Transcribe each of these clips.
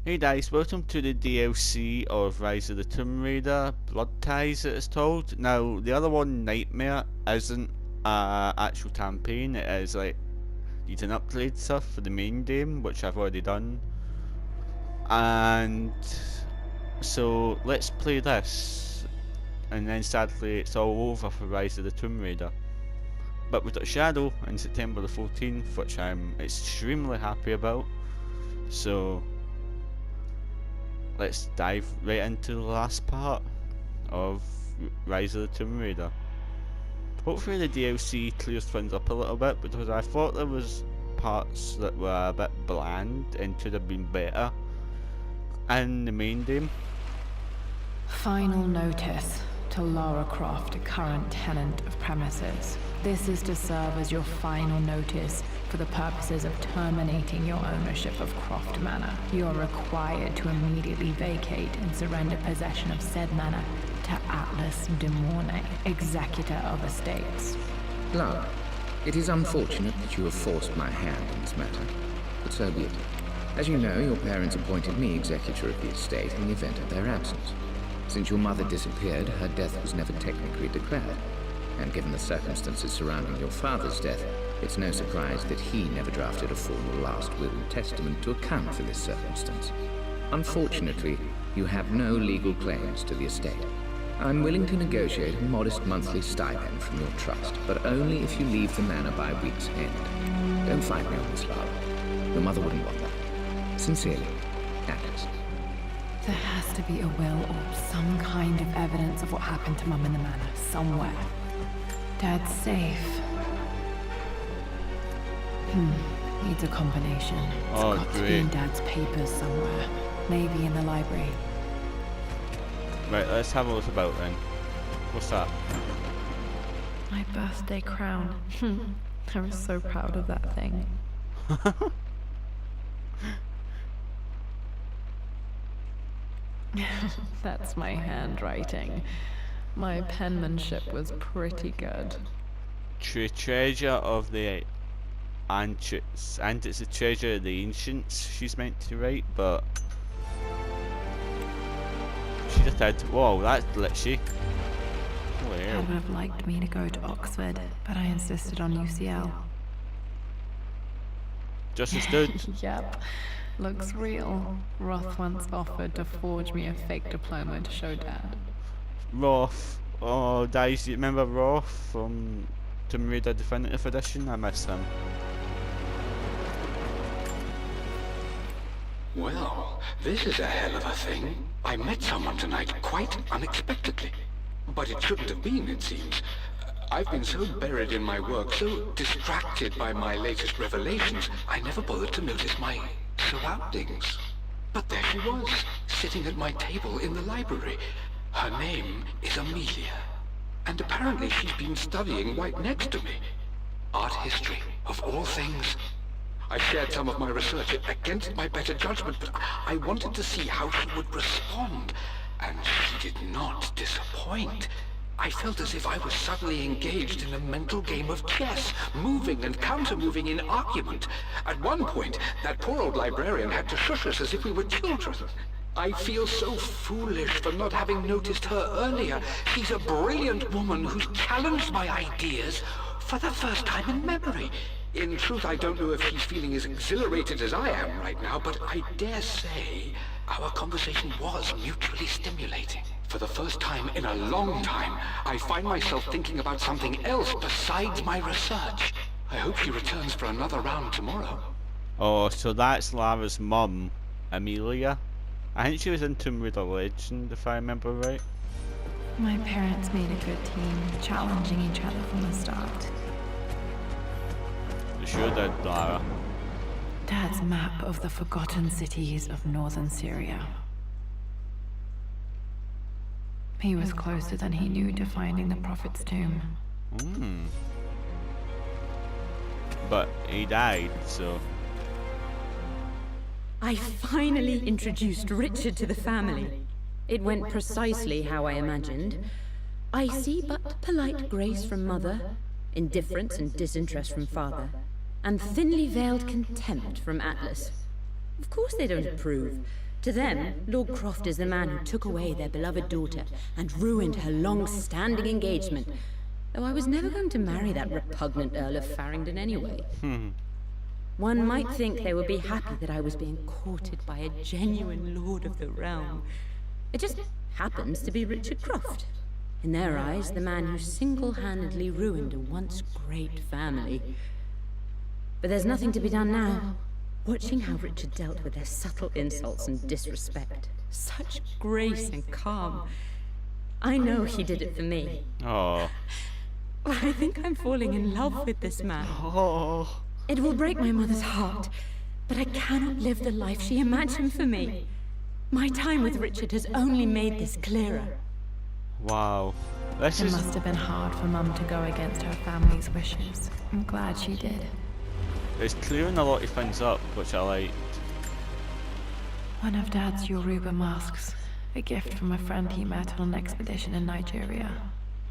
Hey guys, welcome to the DLC of Rise of the Tomb Raider, Blood Ties it is called. Now, the other one, Nightmare, isn't a actual campaign, it is like, you can upgrade stuff for the main game, which I've already done. And so, let's play this, and then sadly it's all over for Rise of the Tomb Raider. But we've got Shadow on September the 14th, which I'm extremely happy about. So, let's dive right into the last part of Rise of the Tomb Raider. Hopefully the DLC clears things up a little bit, because I thought there was parts that were a bit bland and could have been better in the main game. Final notice to Lara Croft, a current tenant of premises. This is to serve as your final notice for the purposes of terminating your ownership of Croft Manor. You are required to immediately vacate and surrender possession of said manor to Atlas de Mornay, executor of estates. Lara, it is unfortunate that you have forced my hand in this matter, but so be it. As you know, your parents appointed me executor of the estate in the event of their absence. Since your mother disappeared, her death was never technically declared. And given the circumstances surrounding your father's death, it's no surprise that he never drafted a formal last will and testament to account for this circumstance. Unfortunately, you have no legal claims to the estate. I'm willing to negotiate a modest monthly stipend from your trust, but only if you leave the manor by week's end. Don't fight me on this, Lara. Your mother wouldn't want that. Sincerely, Atlas. There has to be a will or some kind of evidence of what happened to Mum in the manor, somewhere. Dad's safe. Needs a combination. It's got to be in Dad's papers somewhere. Maybe in the library. Right, let's have a look about then. What's that? My birthday crown. I was so proud of that thing. That's my handwriting. My penmanship was pretty good. Treasure of the Ancients, and it's a treasure of the ancients she's meant to write, but she just had, whoa, that's glitchy. Dad would have liked me to go to Oxford, but I insisted on UCL. Just as good. Yep, looks real. Roth once offered to forge me a fake diploma to show Dad. Roth. Oh, guys, you remember Roth from Tomb Raider Definitive Edition? I miss him. Well, this is a hell of a thing. I met someone tonight quite unexpectedly. But it shouldn't have been, it seems. I've been so buried in my work, so distracted by my latest revelations, I never bothered to notice my surroundings. But there she was, sitting at my table in the library. Her name is Amelia. And apparently she's been studying right next to me. Art history, of all things. I shared some of my research against my better judgment, but I wanted to see how she would respond. And she did not disappoint. I felt as if I was suddenly engaged in a mental game of chess, moving and counter-moving in argument. At one point, that poor old librarian had to shush us as if we were children. I feel so foolish for not having noticed her earlier. She's a brilliant woman who's challenged my ideas for the first time in memory. In truth, I don't know if she's feeling as exhilarated as I am right now, but I dare say our conversation was mutually stimulating. For the first time in a long time, I find myself thinking about something else besides my research. I hope she returns for another round tomorrow. Oh, so that's Lara's mum, Amelia. I think she was in Tomb Raider Legend, if I remember right. My parents made a good team, challenging each other from the start. You sure did, Lara. Dad's map of the forgotten cities of northern Syria. He was closer than he knew to finding the Prophet's tomb. But he died, so... I finally introduced Richard to the family. It went precisely how I imagined. I see but polite grace from mother, indifference and disinterest from father, and thinly veiled contempt from Atlas. Of course they don't approve. To them, Lord Croft is the man who took away their beloved daughter and ruined her long-standing engagement. Though I was never going to marry that repugnant Earl of Farringdon anyway. One might think they would be happy that I was being courted by a genuine lord of the realm. It just happens to be Richard Croft. In their eyes, the man who single-handedly ruined a once great family. But there's nothing to be done now. Watching how Richard dealt with their subtle insults and disrespect. Such grace and calm. I know he did it for me. Oh. I think I'm falling in love with this man. Oh. It will break my mother's heart, but I cannot live the life she imagined for me. My time with Richard has only made this clearer. Wow. This It is... must have been hard for Mum to go against her family's wishes. I'm glad she did. It's clearing a lot of things up, which I liked. One of Dad's Yoruba masks. A gift from a friend he met on an expedition in Nigeria.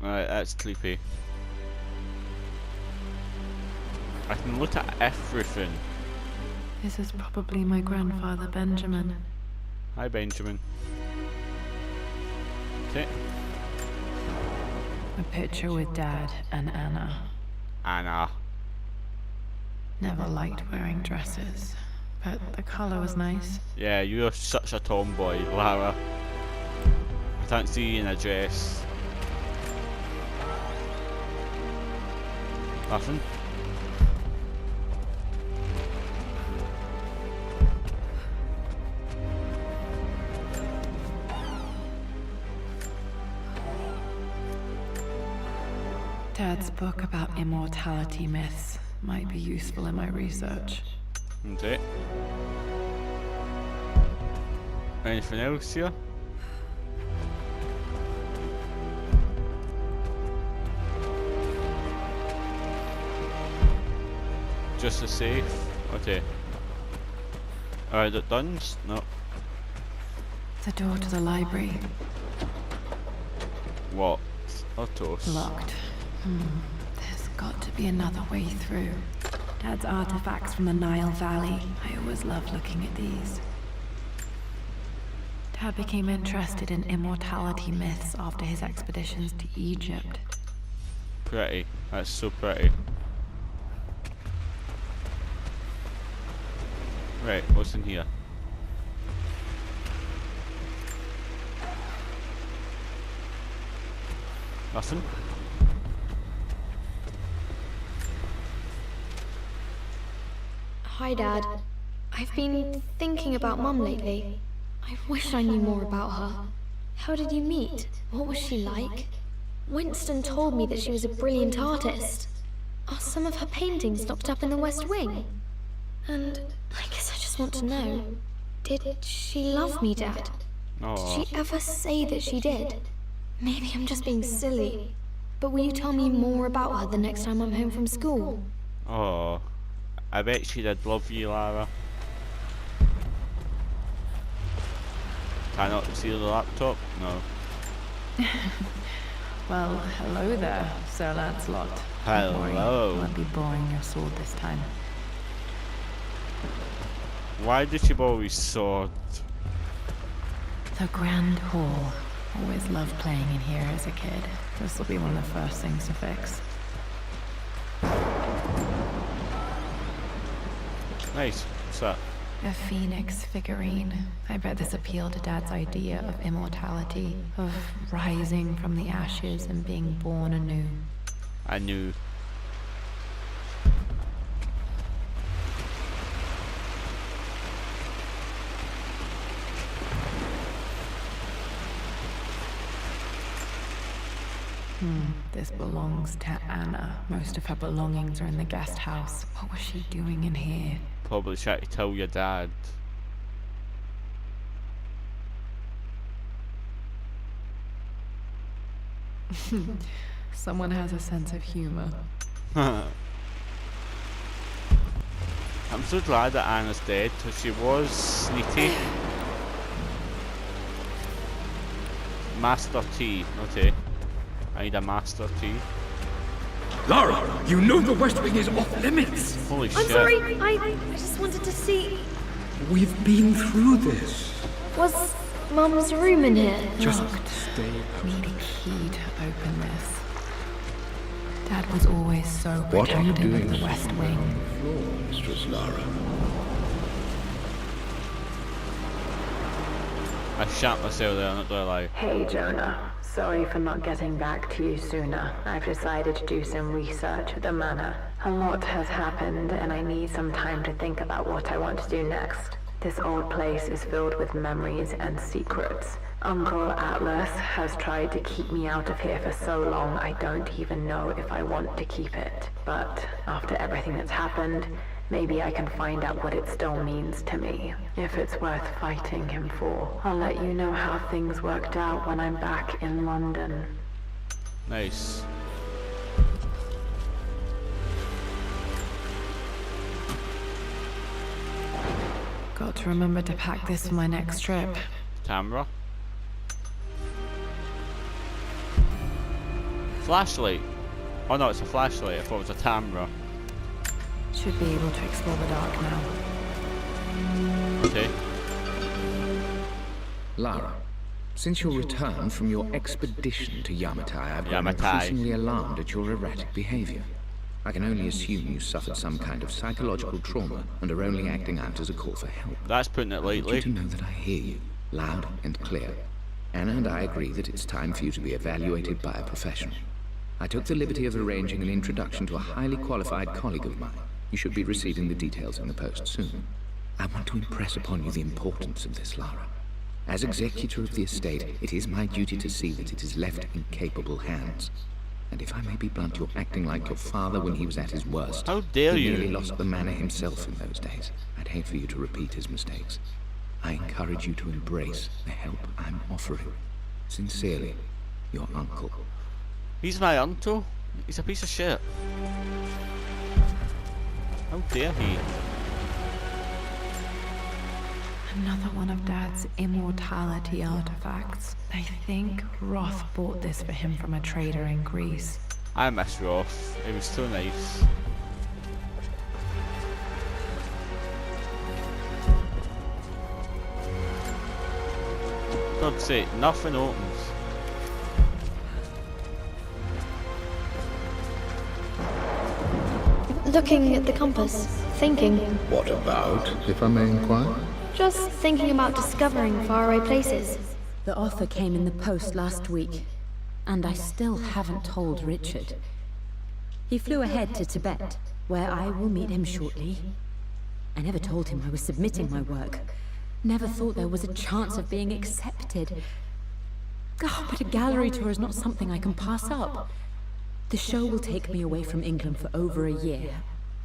Right, that's creepy. I can look at everything. This is probably my grandfather Benjamin. Hi, Benjamin. Okay. A picture with Dad and Anna. Anna. Never liked wearing dresses, but the colour was nice. Yeah, you're such a tomboy, Lara. I can't see you in a dress. Nothing? Dad's book about immortality myths might be useful in my research. Okay. Anything else here? Just a safe? Okay. Alright, that done? No. The door to the library. What? Autos. Locked. There's got to be another way through. Dad's artifacts from the Nile Valley. I always loved looking at these. Dad became interested in immortality myths after his expeditions to Egypt. Pretty. That's so pretty. Right, what's in here? Nothing? Hi, Dad. I've been thinking about Mum lately. I wish I knew more about her. How did you meet? What was she like? Winston told me that she was a brilliant artist. Are some of her paintings locked up in the West Wing? And I guess I just want to know, did she love me, Dad? Oh. Did she ever say that she did? Maybe I'm just being silly. But will you tell me more about her the next time I'm home from school? Oh. I bet she did love you, Lara. Cannot see the laptop? No. Well, hello there, Sir Lancelot. Don't worry, Hello. I won't be boring your sword this time. Why did she borrow his sword? The Grand Hall. Always loved playing in here as a kid. This will be one of the first things to fix. Nice. What's that? A phoenix figurine. I bet this appealed to Dad's idea of immortality, of rising from the ashes and being born anew. I knew. This belongs to Anna. Most of her belongings are in the guest house. What was she doing in here? Probably try to tell your dad. Someone has a sense of humor. I'm so glad that Anna's dead, because she was sneaky. Master T. Okay. I need a Master T. Lara, you know the West Wing is off limits. Holy I'm shit. sorry, I just wanted to see. We've been through this. Was Mum's room in here? Just Locked. stay out. Need a key to open this. Dad was always so What are you protective doing of the sleeping West on Wing. the floor, Mistress Lara? I shat myself there, not gonna lie. Hey Jonah, sorry for not getting back to you sooner. I've decided to do some research at the manor. A lot has happened and I need some time to think about what I want to do next. This old place is filled with memories and secrets. Uncle Atlas has tried to keep me out of here for so long I don't even know if I want to keep it. But after everything that's happened, maybe I can find out what it still means to me. If it's worth fighting him for. I'll let you know how things worked out when I'm back in London. Nice. Got to remember to pack this for my next trip. Camera. Flashlight. Oh no, it's a flashlight. I thought it was a camera. Should be able to explore the dark now. Okay. Lara, since your return from your expedition to Yamatai, I've grown Yamatai. increasingly alarmed at your erratic behavior. I can only assume you suffered some kind of psychological trauma and are only acting out as a call for help. That's putting it I want you lightly. to know that I hear you, loud and clear. Anna and I agree that it's time for you to be evaluated by a professional. I took the liberty of arranging an introduction to a highly qualified colleague of mine. You should be receiving the details in the post soon. I want to impress upon you the importance of this, Lara. As executor of the estate, it is my duty to see that it is left in capable hands. And if I may be blunt, you're acting like your father when he was at his worst. How dare He you? nearly lost the manor himself in those days. I'd hate for you to repeat his mistakes. I encourage you to embrace the help I'm offering. Sincerely, your uncle. He's my uncle. He's a piece of shit. How dare he? Another one of Dad's immortality artifacts. I think Roth bought this for him from a trader in Greece. I miss Roth. It was so nice. God's sake, nothing opens. Looking at the compass, thinking. What about, if I may inquire? Just thinking about discovering faraway places. The offer came in the post last week, and I still haven't told Richard. He flew ahead to Tibet, where I will meet him shortly. I never told him I was submitting my work. Never thought there was a chance of being accepted. Oh, but a gallery tour is not something I can pass up. The show will take me away from England for over a year.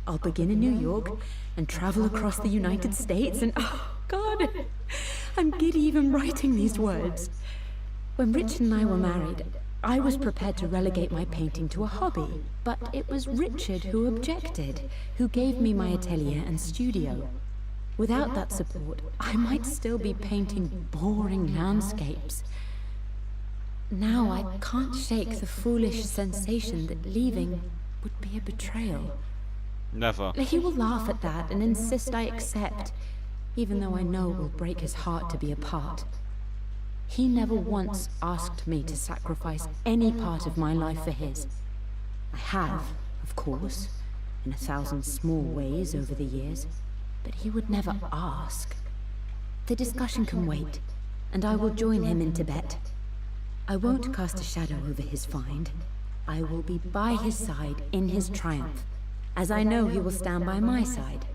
I'll begin in New York and travel across the United States and, oh God, I'm giddy even writing these words. When Richard and I were married, I was prepared to relegate my painting to a hobby, but it was Richard who objected, who gave me my atelier and studio. Without that support, I might still be painting boring landscapes. Now I can't shake the foolish sensation that leaving would be a betrayal. Never. He will laugh at that and insist I accept, even though I know it will break his heart to be apart. He never once asked me to sacrifice any part of my life for his. I have, of course, in 1,000 small ways over the years, but he would never ask. The discussion can wait, and I will join him in Tibet. I won't cast a shadow over his find. I will be by his side in his triumph, as I know he will stand by my side,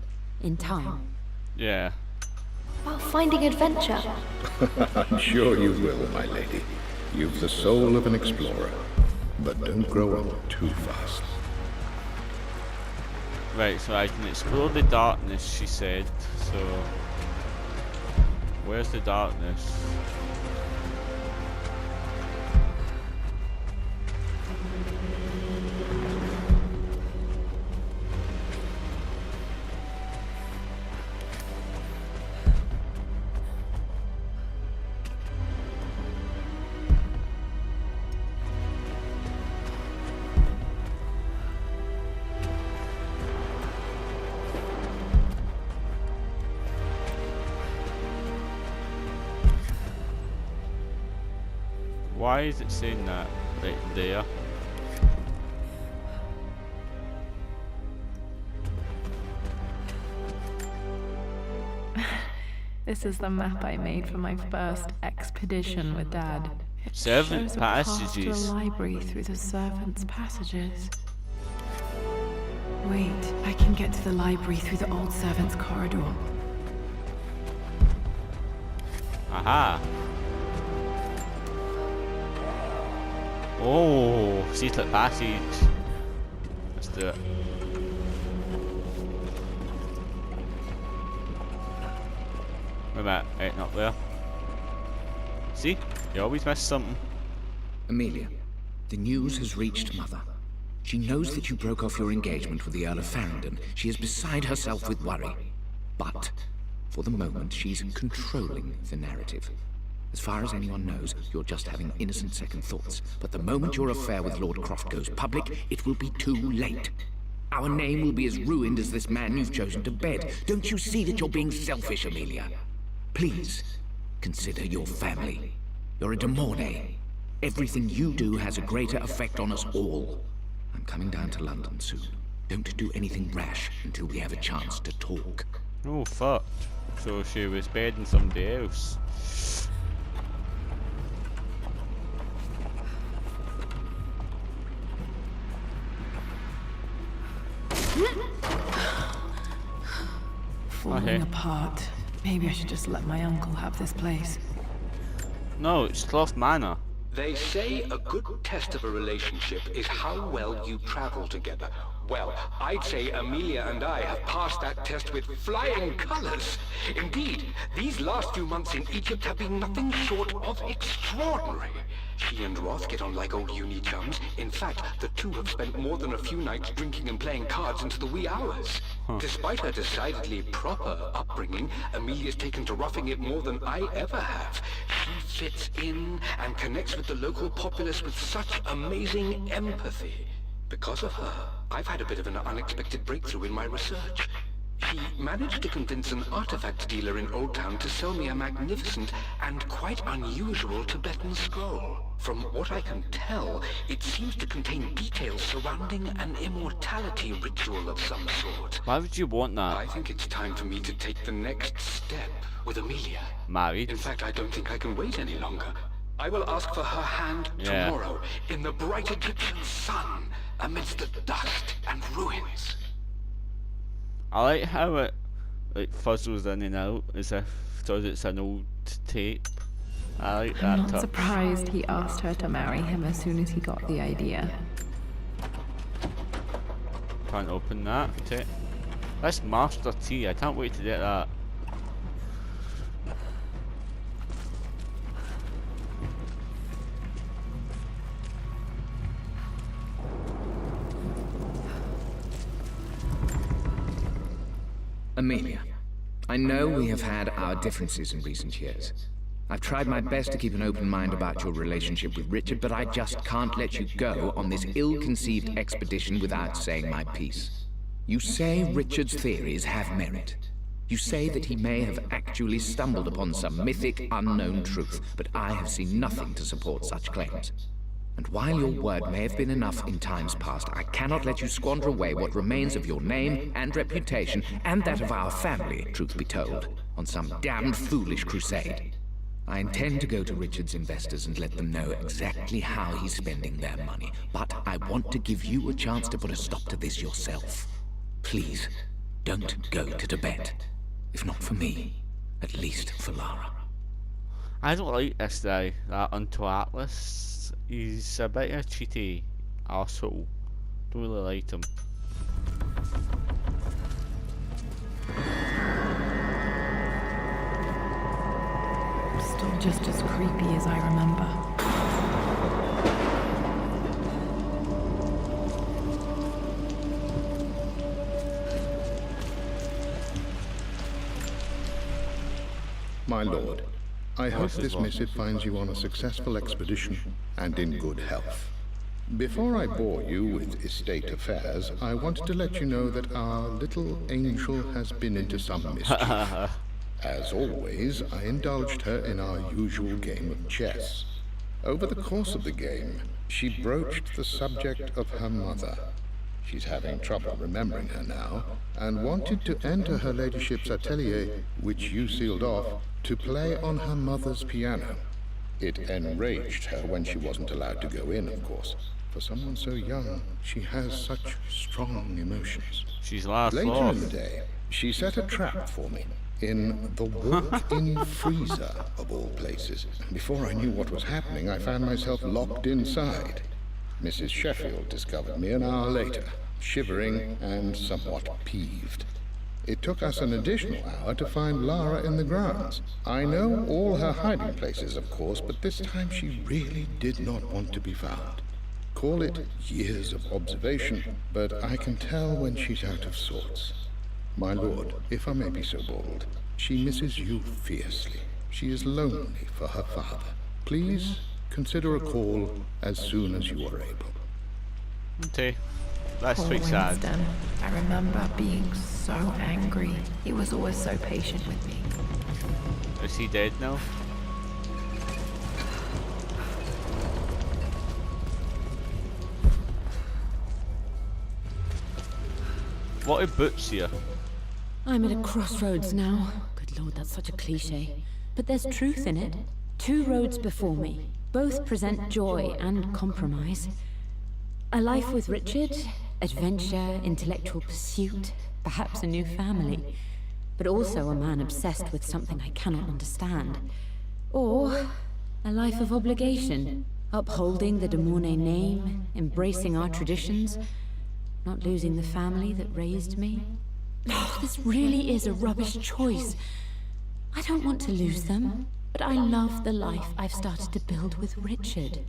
in time. Yeah. About finding adventure. I'm sure you will, my lady. You've the soul of an explorer. But don't grow up too fast. Right, so I can explore the darkness, she said. So, where's the darkness? Why is it saying that right there? This is the map I made for my first expedition with Dad. It Servant shows a path passages. to a library through the servants' passages. Wait, I can get to the library through the old servants' corridor. Aha! Oh, secret passage. Let's do it. Wait a minute, right, not there. See? You always miss something. Amelia, the news has reached Mother. She knows that you broke off your engagement with the Earl of Farringdon. She is beside herself with worry. But, for the moment, she's controlling the narrative. As far as anyone knows, you're just having innocent second thoughts. But the moment your affair with Lord Croft goes public, it will be too late. Our name will be as ruined as this man you've chosen to bed. Don't you see that you're being selfish, Amelia? Please, consider your family. You're a de Mornay. Everything you do has a greater effect on us all. I'm coming down to London soon. Don't do anything rash until we have a chance to talk. Oh fuck. So she was bedding somebody else. Falling apart. Maybe I should just let my uncle have this place. No, it's Cloth Manor. They say a good test of a relationship is how well you travel together. Well, I'd say Amelia and I have passed that test with flying colors. Indeed, these last few months in Egypt have been nothing short of extraordinary. She and Roth get on like old uni chums. In fact, the two have spent more than a few nights drinking and playing cards into the wee hours. Despite her decidedly proper upbringing, Amelia's taken to roughing it more than I ever have. She fits in and connects with the local populace with such amazing empathy. Because of her, I've had a bit of an unexpected breakthrough in my research. She managed to convince an artifact dealer in Old Town to sell me a magnificent and quite unusual Tibetan scroll. From what I can tell, it seems to contain details surrounding an immortality ritual of some sort. Why would you want that? I think it's time for me to take the next step with Amelia. Married? In fact, I don't think I can wait any longer. I will ask for her hand tomorrow in the bright Egyptian sun amidst the dust and ruins. I like how it fuzzles in and out as if it's an old tape. I like that I'm not touch. surprised he asked her to marry him as soon as he got the idea. Can't open that. Okay. That's Master T. I can't wait to get that. Amelia, I know we have had our differences in recent years. I've tried my best to keep an open mind about your relationship with Richard, but I just can't let you go on this ill-conceived expedition without saying my piece. You say Richard's theories have merit. You say that he may have actually stumbled upon some mythic, unknown truth, but I have seen nothing to support such claims. And while your word may have been enough in times past, I cannot let you squander away what remains of your name and reputation, and that of our family, truth be told, on some damned foolish crusade. I intend to go to Richard's investors and let them know exactly how he's spending their money, but I want to give you a chance to put a stop to this yourself. Please, don't go to Tibet. If not for me, at least for Lara. I don't like this guy, that Unto Atlas. He's a bit of a cheaty arsehole. Don't really like him. Still just as creepy as I remember. My lord, I hope this missive finds you on a successful expedition and in good health. Before I bore you with estate affairs, I wanted to let you know that our little angel has been into some mischief. As always, I indulged her in our usual game of chess. Over the course of the game, she broached the subject of her mother. She's having trouble remembering her now, and wanted to enter her ladyship's atelier, which you sealed off, to play on her mother's piano. It enraged her when she wasn't allowed to go in, of course. For someone so young, she has such strong emotions. She's last Later off. in the day, she set a trap for me in the walk-in freezer, of all places. Before I knew what was happening, I found myself locked inside. Mrs. Sheffield discovered me an hour later, shivering and somewhat peeved. It took us an additional hour to find Lara in the grounds. I know all her hiding places, of course, but this time she really did not want to be found. Call it years of observation, but I can tell when she's out of sorts. My lord, if I may be so bold, she misses you fiercely. She is lonely for her father. Please consider a call as soon as you are able. Okay. That's Poor pretty sad. Winston. I remember being so angry. He was always so patient with me. Is he dead now? What are boots here? I'm at a crossroads now. Good lord, that's such a cliche. But there's truth in it. Two roads before me. Both present joy and compromise. A life with Richard, adventure, intellectual pursuit, perhaps a new family. But also a man obsessed with something I cannot understand. Or a life of obligation, upholding the de Mornay name, embracing our traditions, not losing the family that raised me. Oh, this really is a rubbish choice. I don't want to lose them, but I love the life I've started to build with Richard.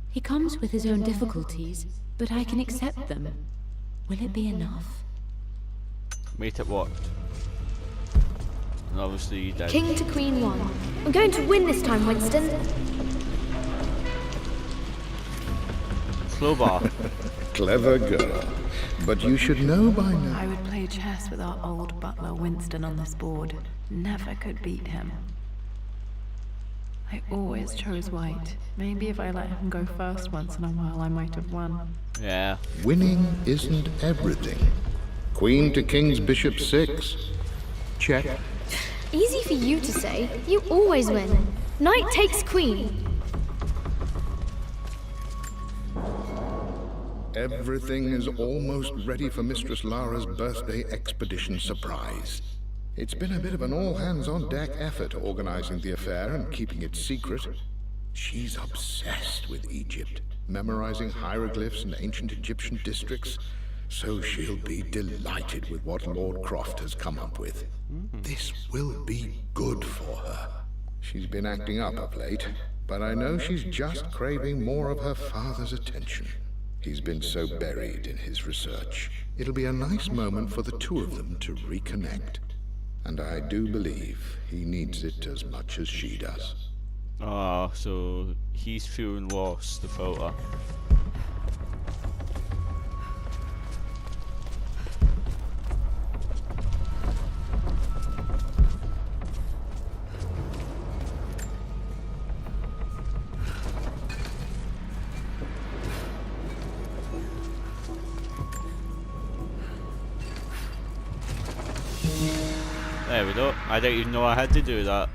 He comes with his own difficulties, but I can accept them. Will it be enough? Mate at what? And obviously you did. King to Queen 1. I'm going to win this time, Winston. Slow bar. Clever girl. But you should know by now. I would play chess with our old butler Winston on this board. Never could beat him. I always chose white. Maybe if I let him go first once in a while, I might have won. Yeah. Winning isn't everything. Queen to King's Bishop 6. Check. Easy for you to say. You always win. Knight takes queen. Everything is almost ready for Mistress Lara's birthday expedition surprise. It's been a bit of an all-hands-on-deck effort organizing the affair and keeping it secret. She's obsessed with Egypt, memorizing hieroglyphs and ancient Egyptian districts, so she'll be delighted with what Lord Croft has come up with. This will be good for her. She's been acting up of late, but I know she's just craving more of her father's attention. He's been so buried in his research. It'll be a nice moment for the two of them to reconnect. And I do believe he needs it as much as she does. Ah, so he's feeling lost, the photo. There we go. I didn't even know I had to do that.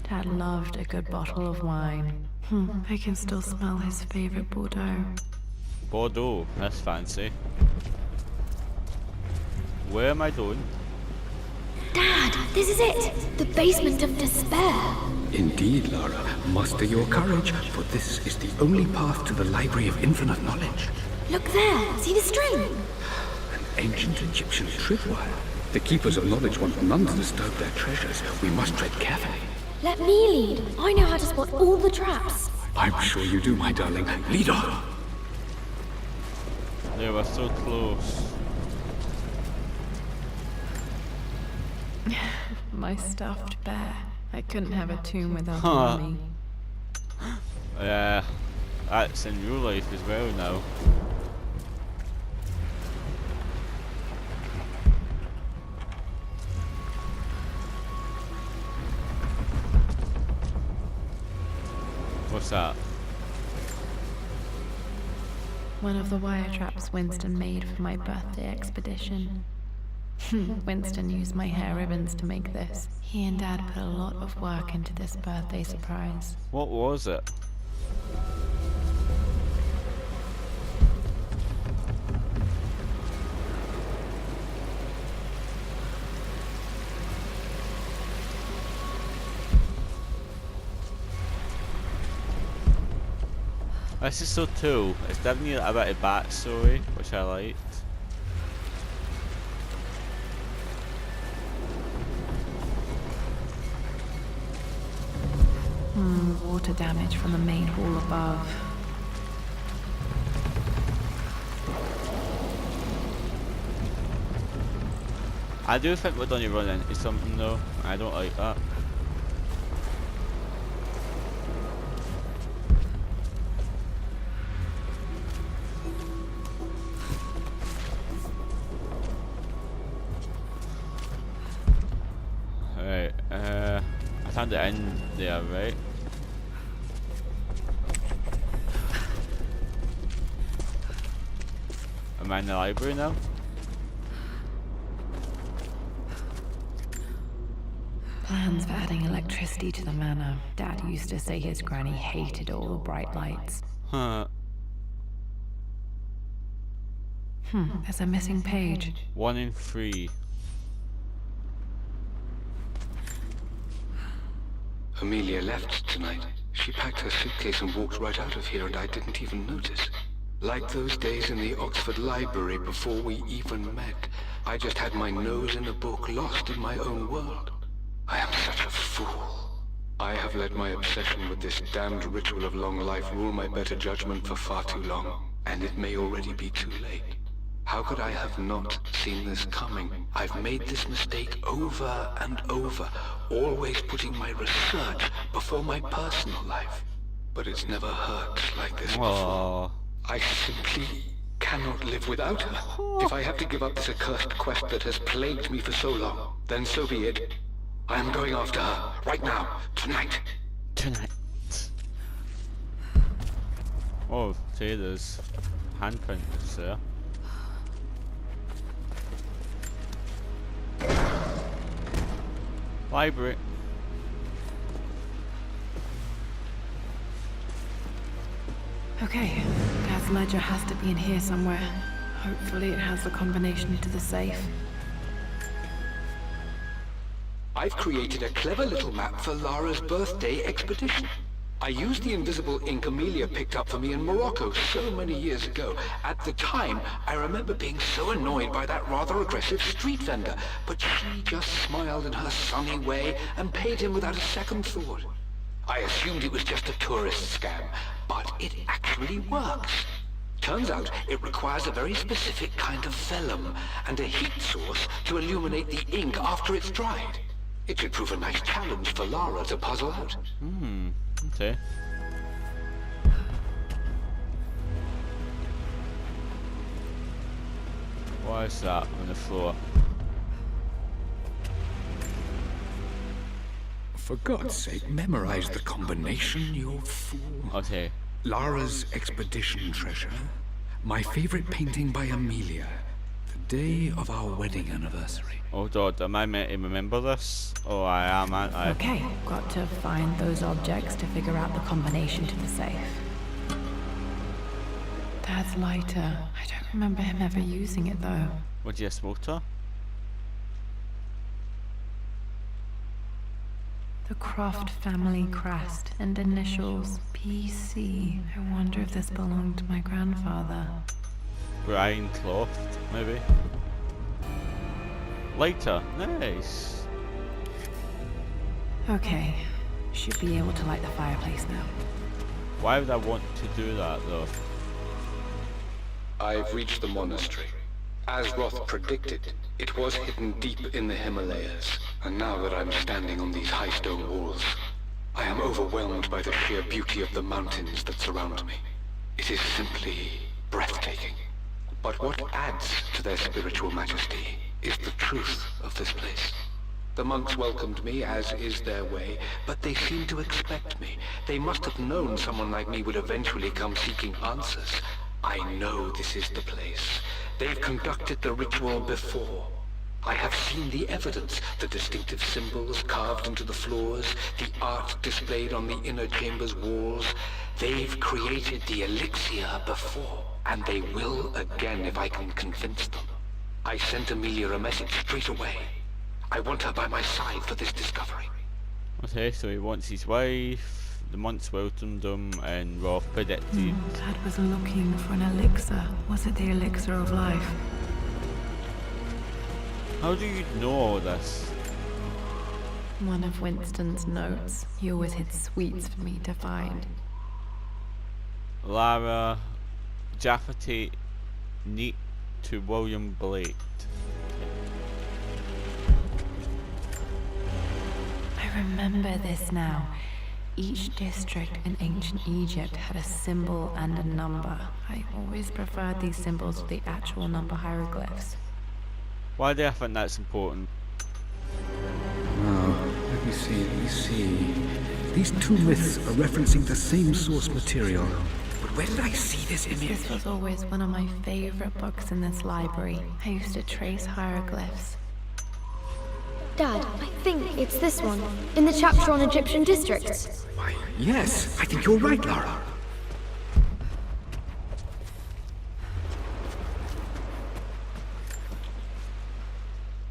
Dad loved a good bottle of wine. I can still smell his favorite Bordeaux. Bordeaux, that's fancy. Where am I going? Dad, this is it. The basement of despair. Indeed, Lara. Muster your courage, for this is the only path to the Library of Infinite Knowledge. Look there. See the string? An ancient Egyptian tripwire. The Keepers of Knowledge want none to disturb their treasures. We must tread carefully. Let me lead. I know how to spot all the traps. I'm sure you do, my darling. Lead on. They were so close. My stuffed bear. I couldn't have a tomb without Huh. a mummy. Yeah, that's in real life as well now. What's that? One of the wire traps Winston made for my birthday expedition. Winston used my hair ribbons to make this. He and Dad put a lot of work into this birthday surprise. What was it? This is so cool. It's giving you a bit of backstory, which I liked. Water damage from the main hall above. I do think we're gonna run into something though. I don't like that. Right, I found it in there, right? Am I in the library now? Plans for adding electricity to the manor. Dad used to say his granny hated all the bright lights. Huh. There's a missing page. 1 in 3. Amelia left tonight. She packed her suitcase and walked right out of here, and I didn't even notice. Like those days in the Oxford Library before we even met, I just had my nose in a book, lost in my own world. I am such a fool. I have let my obsession with this damned ritual of long life rule my better judgment for far too long, and it may already be too late. How could I have not seen this coming? I've made this mistake over and over, always putting my research before my personal life. But it's never hurt like this before. I simply cannot live without her. If I have to give up this accursed quest that has plagued me for so long, then so be it. I am going after her, right now, tonight. Tonight. Oh, see, there's handprints there. Library. Okay, Dad's ledger has to be in here somewhere. Hopefully it has the combination to the safe. I've created a clever little map for Lara's birthday expedition. I used the invisible ink Amelia picked up for me in Morocco so many years ago. At the time, I remember being so annoyed by that rather aggressive street vendor, but she just smiled in her sunny way and paid him without a second thought. I assumed it was just a tourist scam, but it actually works. Turns out it requires a very specific kind of vellum and a heat source to illuminate the ink after it's dried. It should prove a nice challenge for Lara to puzzle out. Okay. What is that on the floor? For God's sake, memorize the combination, you fool. Okay. Lara's expedition treasure. My favorite painting by Amelia. The day of our wedding anniversary. Oh God, am I meant to remember this? Oh, I am, aren't I? Okay, got to find those objects to figure out the combination to the safe. Dad's lighter. I don't remember him ever using it though. Would you smoke her? The Croft family crest and initials PC. I wonder if this belonged to my grandfather. Brian Cloft, maybe? Lighter, nice. Okay, should be able to light the fireplace now. Why would I want to do that though? I've reached the monastery. As Roth predicted, it was hidden deep in the Himalayas. And now that I'm standing on these high stone walls, I am overwhelmed by the sheer beauty of the mountains that surround me. It is simply breathtaking. But what adds to their spiritual majesty is the truth of this place. The monks welcomed me, as is their way, but they seemed to expect me. They must have known someone like me would eventually come seeking answers. I know this is the place. They've conducted the ritual before. I have seen the evidence, the distinctive symbols carved into the floors, the art displayed on the inner chamber's walls. They've created the elixir before, and they will again if I can convince them. I sent Amelia a message straight away. I want her by my side for this discovery. Okay, so he wants his wife, the monks welcomed him, and Roth predicted. Dad was looking for an elixir. Was it the elixir of life? How do you know all this? One of Winston's notes. He always hid sweets for me to find. Lara, Jaffa neat to William Blake. I remember this now. Each district in ancient Egypt had a symbol and a number. I always preferred these symbols to the actual number hieroglyphs. Why do I think that's important? Now, let me see. These two myths are referencing the same source material. But where did I see this image? This was always one of my favorite books in this library. I used to trace hieroglyphs. Dad, I think it's this one, in the chapter on Egyptian districts. Why, yes, I think you're right, Lara.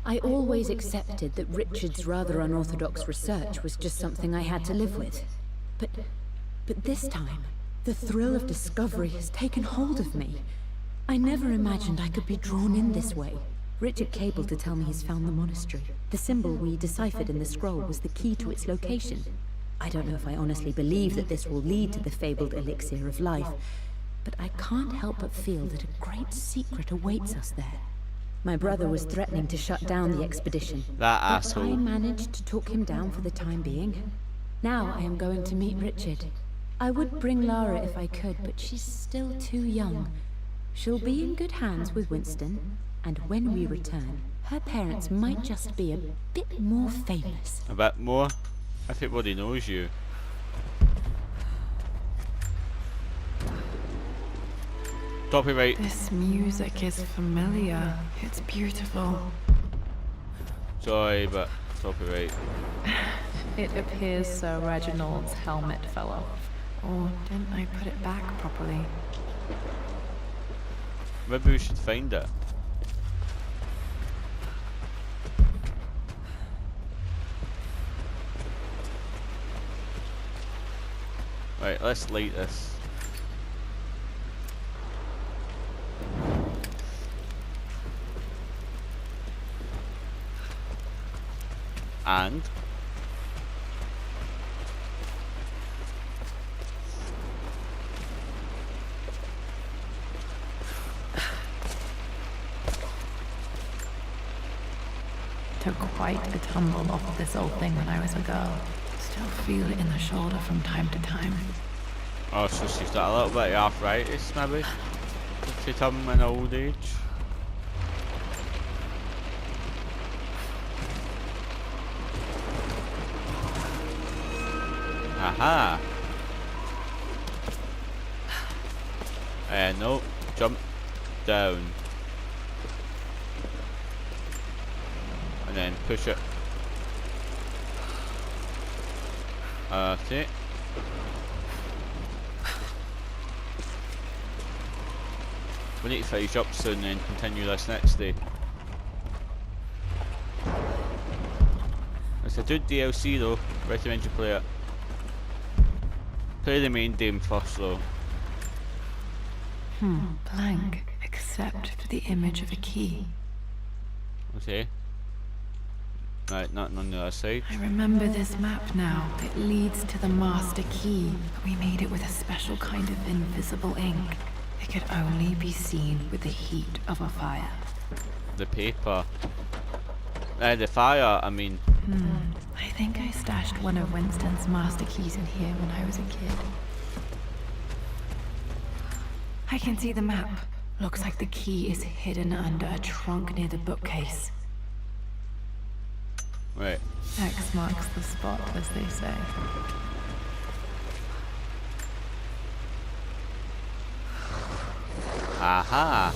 I always accepted that Richard's rather unorthodox research was just something I had to live with. But this time, the thrill of discovery has taken hold of me. I never imagined I could be drawn in this way. Richard cabled to tell me he's found the monastery. The symbol we deciphered in the scroll was the key to its location. I don't know if I honestly believe that this will lead to the fabled elixir of life, but I can't help but feel that a great secret awaits us there. My brother was threatening to shut down the expedition, That but asshole. I managed to talk him down for the time being. Now I am going to meet Richard. I would bring Lara if I could, but she's still too young. She'll be in good hands with Winston, and when we return, her parents might just be a bit more famous. A bit more? Everybody knows you. Copyright. This music is familiar. It's beautiful. Sorry, but copyright. It appears Sir Reginald's helmet fell off. Or didn't I put it back properly? Maybe we should find it. Right, let's light this. And Took quite a tumble off of this old thing when I was a girl. Still feel it in the shoulder from time to time. oh, so she's got a little bit of arthritis, maybe. To come in old age. Aha! No, jump down. And then push it. Okay. We need to finish up soon and continue this next day. It's a good DLC though, recommend you play it. Play the main game first though. Blank, except for the image of a key. Okay. Right, nothing on the other side. I remember this map now. It leads to the master key. We made it with a special kind of invisible ink. It could only be seen with the heat of a fire. The paper. The fire, I mean. I think I stashed one of Winston's master keys in here when I was a kid. I can see the map. Looks like the key is hidden under a trunk near the bookcase. Right. X marks the spot, as they say. Aha!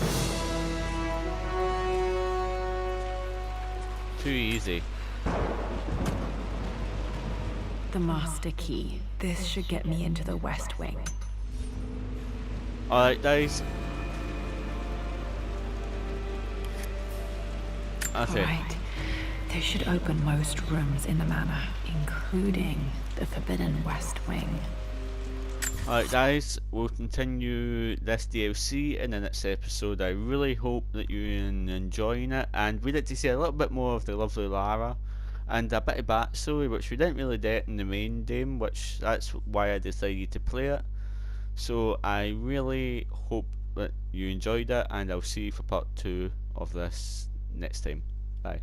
Too easy. The master key. This should get me into the West Wing. Alright, guys. Okay. Right. This should open most rooms in the manor, including the Forbidden West Wing. Alright guys, we'll continue this DLC in the next episode. I really hope that you're enjoying it, and we get to see a little bit more of the lovely Lara, and a bit of backstory which we didn't really get in the main game, which that's why I decided to play it. So I really hope that you enjoyed it, and I'll see you for part 2 of this next time. Bye.